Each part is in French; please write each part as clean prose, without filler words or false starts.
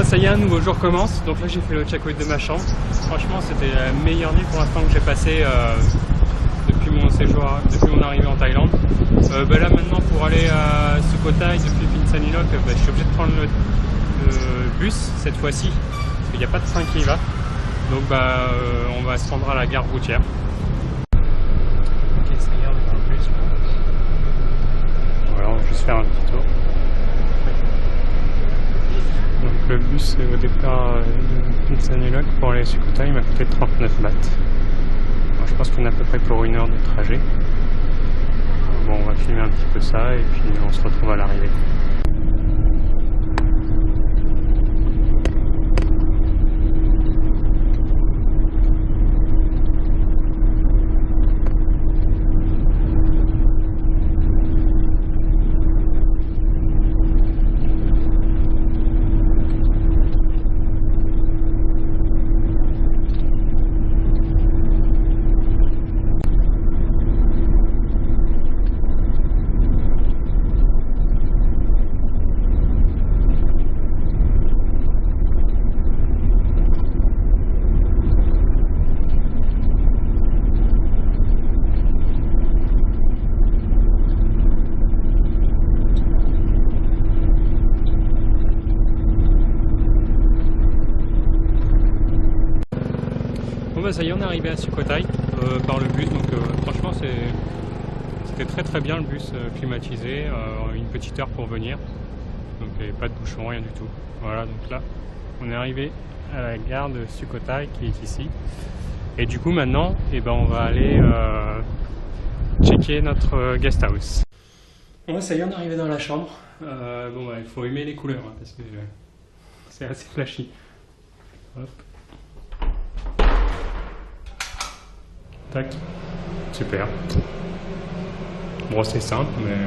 Bon, ça y est, un nouveau jour commence. Donc là, j'ai fait le check-out de ma chambre. Franchement, c'était la meilleure nuit pour l'instant que j'ai passé depuis mon séjour, depuis mon arrivée en Thaïlande. Là maintenant, pour aller à Sukhothai depuis Phitsanulok, je suis obligé de prendre le bus cette fois-ci parce qu'il n'y a pas de train qui y va. Donc on va se rendre à la gare routière. Ok, ça y est, on est dans le bus. Voilà, on va juste faire un petit tour. Donc le bus au départ de Phitsanulok pour aller à Sukhothai m'a coûté 39 bahts. Alors, je pense qu'on est à peu près pour 1 heure de trajet. Bon, on va filmer un petit peu ça et puis on se retrouve à l'arrivée. Bon ça y est, on est arrivé à Sukhothai par le bus, donc franchement c'était très bien le bus climatisé, une petite heure pour venir, donc il n'y avait pas de bouchon, rien du tout. Voilà, donc là on est arrivé à la gare de Sukhothai qui est ici, et du coup maintenant on va aller checker notre guest house. Bon ça y est, on est arrivé dans la chambre. Il faut aimer les couleurs hein, parce que c'est assez flashy. Hop. Tac, super. Bon, c'est simple, mais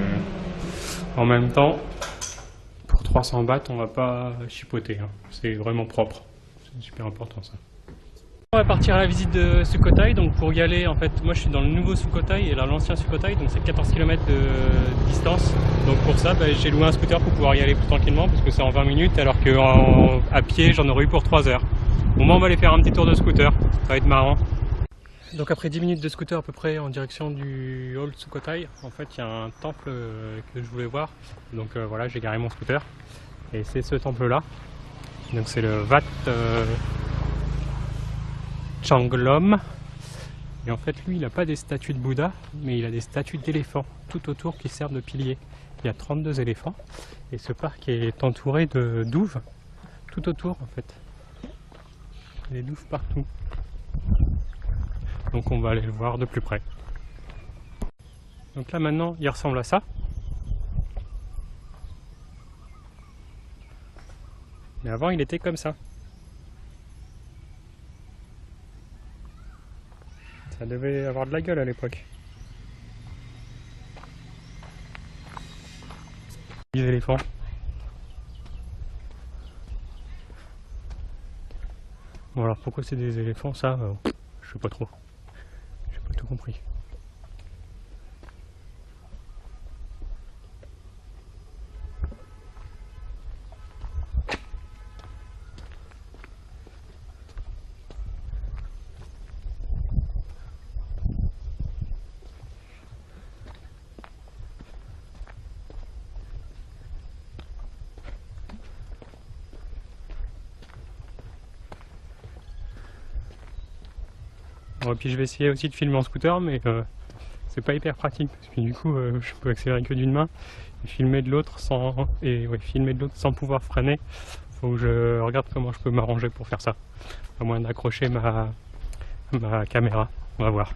en même temps, pour 300 bahts, on va pas chipoter. Hein. C'est vraiment propre. C'est super important ça. On va partir à la visite de Sukhothai. Donc pour y aller, en fait, moi je suis dans le nouveau Sukhothai et là l'ancien Sukhothai, donc c'est 14 km de distance. Donc pour ça, j'ai loué un scooter pour pouvoir y aller plus tranquillement parce que c'est en 20 minutes, alors qu'à pied, j'en aurais eu pour 3 heures. Bon, moi on va aller faire un petit tour de scooter. Ça va être marrant. Donc après 10 minutes de scooter à peu près en direction du Old Sukhothai, en fait il y a un temple que je voulais voir. Donc voilà, j'ai garé mon scooter et c'est ce temple là. Donc c'est le Wat Changlom. Et en fait lui il n'a pas des statues de Bouddha, mais il a des statues d'éléphants tout autour qui servent de piliers. Il y a 32 éléphants et ce parc est entouré de douves tout autour en fait. Il y a des douves partout. Donc on va aller le voir de plus près. Donc là maintenant il ressemble à ça. Mais avant il était comme ça. Ça devait avoir de la gueule à l'époque. Les éléphants. Bon alors pourquoi c'est des éléphants ça je sais pas trop. Pas tout compris. Bon, et puis je vais essayer aussi de filmer en scooter, mais c'est pas hyper pratique parce que du coup je peux accélérer que d'une main et filmer de l'autre sans pouvoir freiner. Faut que je regarde comment je peux m'arranger pour faire ça, à moins d'accrocher ma caméra. On va voir.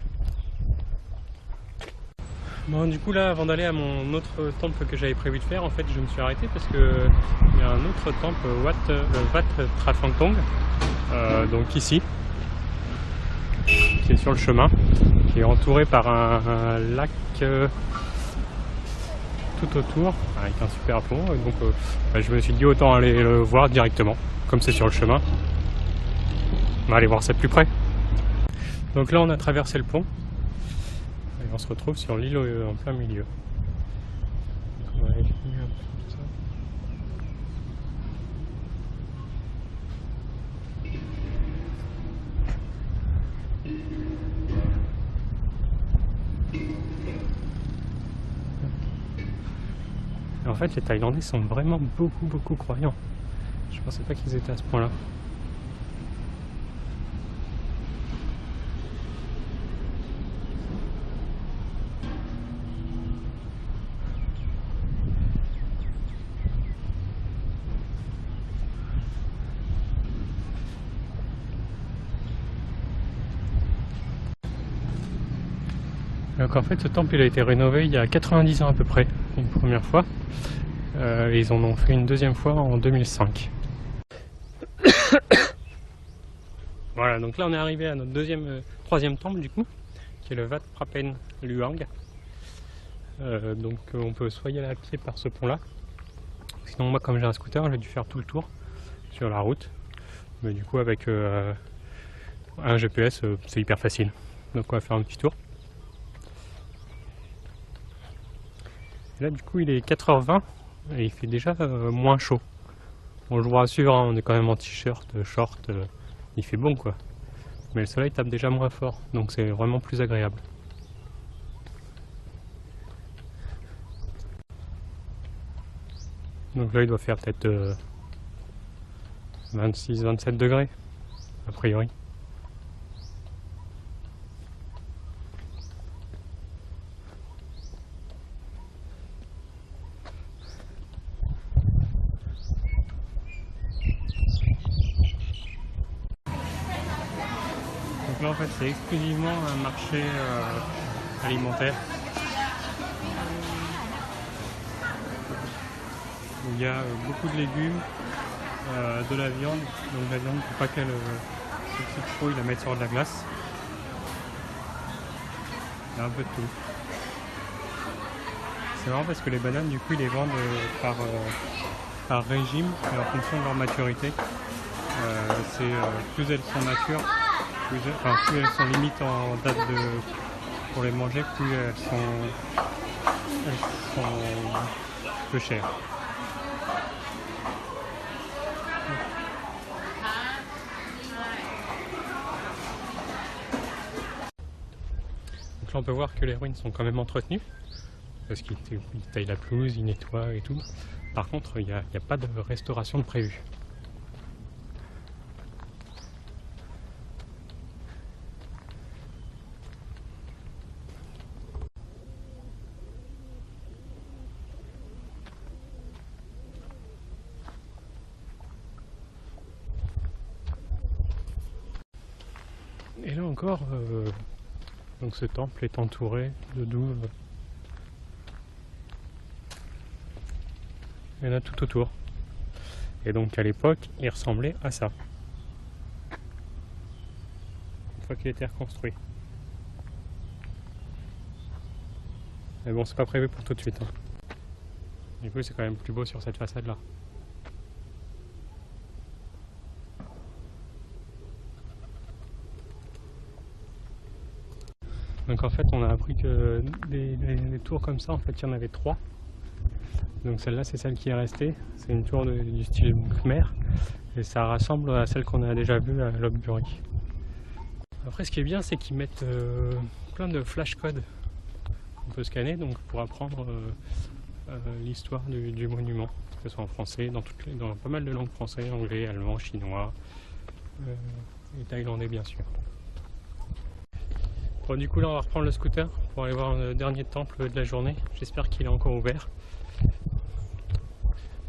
Bon, du coup là, avant d'aller à mon autre temple que j'avais prévu de faire, en fait je me suis arrêté parce que il y a un autre temple, Wat Traphantong, donc ici, qui est sur le chemin, qui est entouré par un lac tout autour, avec un super pont. Et donc je me suis dit autant aller le voir directement, comme c'est sur le chemin. On va aller voir ça de plus près. Donc là on a traversé le pont, et on se retrouve sur l'île en plein milieu. Donc on va aller filmer un peu tout ça. fait, les Thaïlandais sont vraiment beaucoup croyants. Je pensais pas qu'ils étaient à ce point-là. Donc en fait, ce temple il a été rénové il y a 90 ans à peu près, une première fois. Et ils en ont fait une deuxième fois en 2005. Voilà, donc là on est arrivé à notre troisième temple du coup, qui est le Wat Prapen Luang. Donc on peut soit y aller à pied par ce pont-là. Sinon moi comme j'ai un scooter, j'ai dû faire tout le tour sur la route. Mais du coup avec un GPS, c'est hyper facile. Donc on va faire un petit tour. Et là du coup il est 4h20 et il fait déjà moins chaud. Bon, je vous rassure, hein, on est quand même en t-shirt, short, il fait bon quoi. Mais le soleil tape déjà moins fort, donc c'est vraiment plus agréable. Donc là il doit faire peut-être 26-27 degrés, a priori. Donc là en fait c'est exclusivement un marché alimentaire. Où il y a beaucoup de légumes, de la viande. Donc la viande, il ne faut pas qu'elle citrouille, la mettre sur de la glace. Il y a un peu de tout. C'est marrant parce que les bananes du coup ils les vendent par régime et en fonction de leur maturité. Plus elles sont matures, plus elles sont limite en date pour les manger, plus elles sont peu chères. Donc là on peut voir que les ruines sont quand même entretenues, parce qu'ils taillent la pelouse, ils nettoient et tout. Par contre il n'y a pas de restauration de prévue. Et là encore, donc ce temple est entouré de douves. Il y en a tout autour. Et donc à l'époque, il ressemblait à ça. Une fois qu'il a été reconstruit. Mais bon, c'est pas prévu pour tout de suite. Hein. Du coup, c'est quand même plus beau sur cette façade-là. Donc en fait on a appris que des tours comme ça, en fait il y en avait 3. Donc celle-là c'est celle qui est restée, c'est une tour du style Khmer et ça rassemble à celle qu'on a déjà vue à Lopburi. Après ce qui est bien c'est qu'ils mettent plein de flashcodes qu'on peut scanner donc pour apprendre l'histoire du monument, que ce soit en français, dans pas mal de langues, français, anglais, allemand, chinois et thaïlandais bien sûr. Bon, du coup là on va reprendre le scooter pour aller voir le dernier temple de la journée. J'espère qu'il est encore ouvert.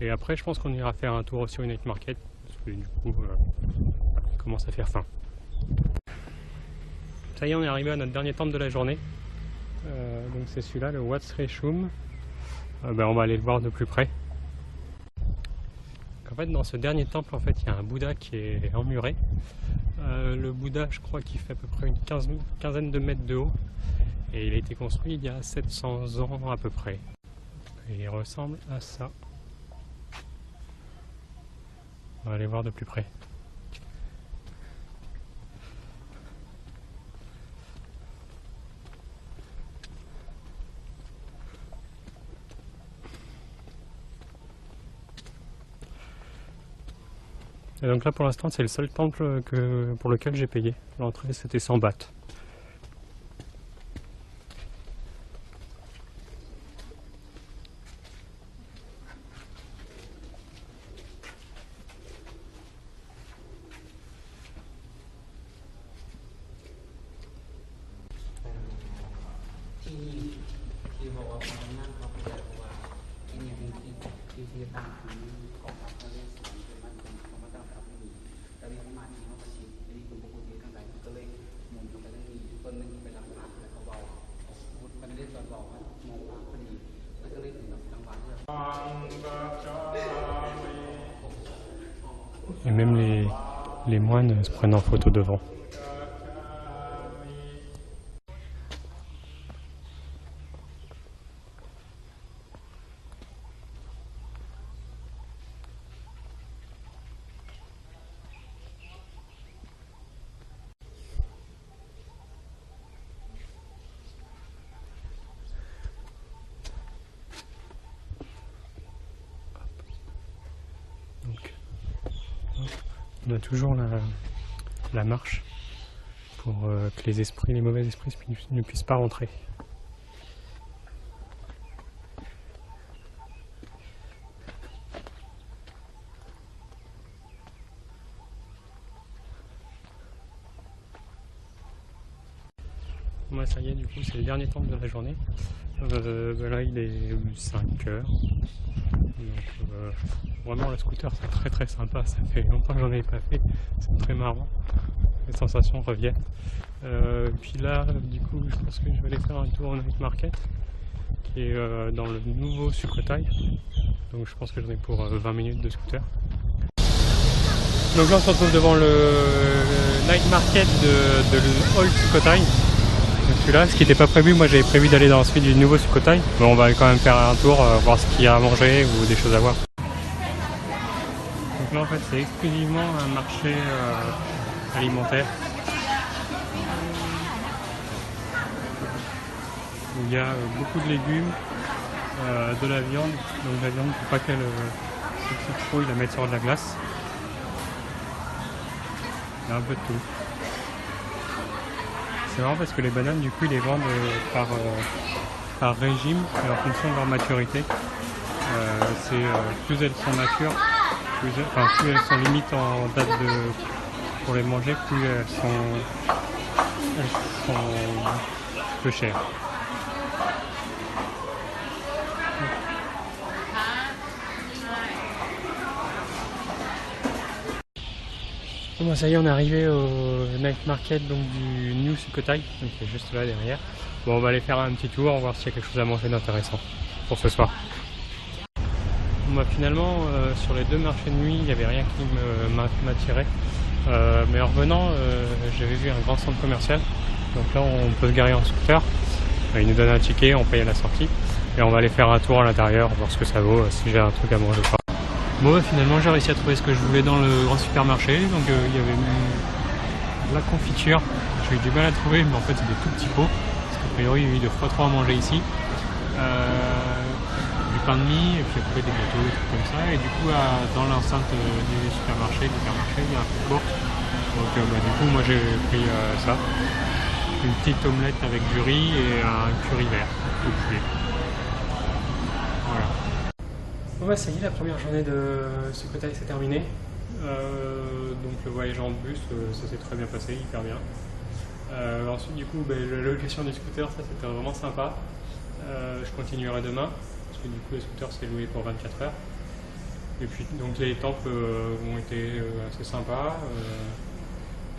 Et après je pense qu'on ira faire un tour aussi au night market parce que du coup il commence à faire faim. Ça y est, on est arrivé à notre dernier temple de la journée. Donc c'est celui-là, le Wat Sre Chum. On va aller le voir de plus près. En fait dans ce dernier temple en fait il y a un Bouddha qui est emmuré. Le Bouddha, je crois qu'il fait à peu près une quinzaine de mètres de haut et il a été construit il y a 700 ans à peu près. Et il ressemble à ça. On va aller voir de plus près. Et donc là pour l'instant c'est le seul temple pour lequel j'ai payé. L'entrée c'était 100 bahts. Et même les moines se prennent en photo devant. On a toujours la marche pour que les mauvais esprits ne puissent pas rentrer. Moi ça y est, du coup c'est le dernier temple de la journée. Là il est 5 heures. Donc, vraiment le scooter c'est très sympa, ça fait longtemps que j'en ai pas fait, c'est très marrant, les sensations reviennent. Puis là du coup je pense que je vais aller faire un tour en night market qui est dans le nouveau Sukhothai, donc je pense que j'en ai pour 20 minutes de scooter. Donc là on se retrouve devant le night market de l'Old Sukhothai. Celui-là, ce qui n'était pas prévu, moi j'avais prévu d'aller dans celui du nouveau Sukhothai, mais on va quand même faire un tour, voir ce qu'il y a à manger ou des choses à voir. Donc là en fait c'est exclusivement un marché alimentaire. Où il y a beaucoup de légumes, de la viande, donc la viande il ne faut pas qu'elle se trouille, la mettre sur de la glace. Il y a un peu de tout. C'est marrant parce que les bananes, du coup, ils les vendent par régime et en fonction de leur maturité. Plus elles sont matures, plus elles sont limite en date pour les manger, plus elles sont peu chères. Bon, ça y est, on est arrivé au night market donc, du New Sukhothai, donc qui est juste là derrière. Bon, on va aller faire un petit tour, voir s'il y a quelque chose à manger d'intéressant pour ce soir. Bon, bah, finalement, sur les deux marchés de nuit, il n'y avait rien qui m'attirait. Mais en revenant, j'avais vu un grand centre commercial. Donc là, on peut se garer en scooter. Il nous donne un ticket, on paye à la sortie. Et on va aller faire un tour à l'intérieur, voir ce que ça vaut, si j'ai un truc à manger ou pas. Bon, finalement j'ai réussi à trouver ce que je voulais dans le grand supermarché, donc il y avait de la confiture, j'ai eu du mal à trouver, mais en fait c'est des tout petits pots, parce qu'a priori il y a eu de froid trop à manger ici, du pain de mie, et puis après des gâteaux, des trucs comme ça, et du coup dans l'enceinte du supermarché, il y a un food court, donc du coup moi j'ai pris ça, une petite omelette avec du riz et un curry vert au poulet. Voilà. Ouais, ça y est, la première journée de Sukhothai s'est terminée. Donc le voyage en bus, ça s'est très bien passé, hyper bien. Ensuite, du coup, la location du scooter, ça c'était vraiment sympa. Je continuerai demain, parce que du coup, le scooter c'est loué pour 24 heures. Et puis, donc les temples ont été assez sympas,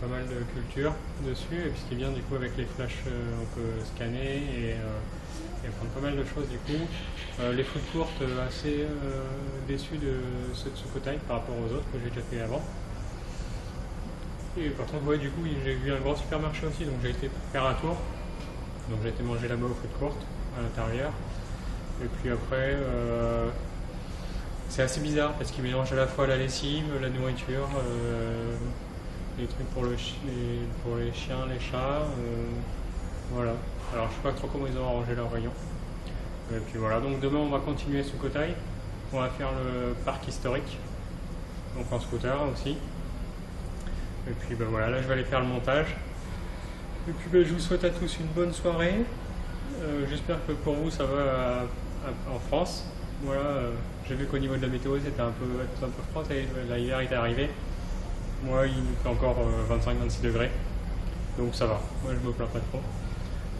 pas mal de culture dessus. Et puis, ce qui est bien, du coup, avec les flashs, on peut scanner et prendre pas mal de choses du coup. Les food courts assez déçus de ceux de Sukhothai par rapport aux autres que j'ai déjà fait avant. Et par contre, ouais, du coup, j'ai vu un grand supermarché aussi, donc j'ai été faire un tour. Donc j'ai été manger là-bas au food court, à l'intérieur. Et puis après, c'est assez bizarre parce qu'ils mélangent à la fois la lessive, la nourriture, les trucs pour les chiens, les chats. Voilà. Alors je sais pas trop comment ils ont arrangé leur rayon. Et puis voilà, donc demain on va continuer Sukhothai. On va faire le parc historique, donc en scooter aussi. Et puis voilà, là je vais aller faire le montage. Et puis je vous souhaite à tous une bonne soirée. J'espère que pour vous ça va en France. Voilà, j'ai vu qu'au niveau de la météo c'était un peu froid, l'hiver est arrivé. Moi il fait encore 25-26 degrés. Donc ça va, moi je me plains pas trop.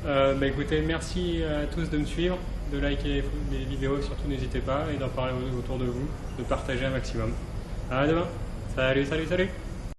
Bah écoutez, merci à tous de me suivre, de liker les vidéos, surtout n'hésitez pas, et d'en parler autour de vous, de partager un maximum. À demain. Salut, salut, salut.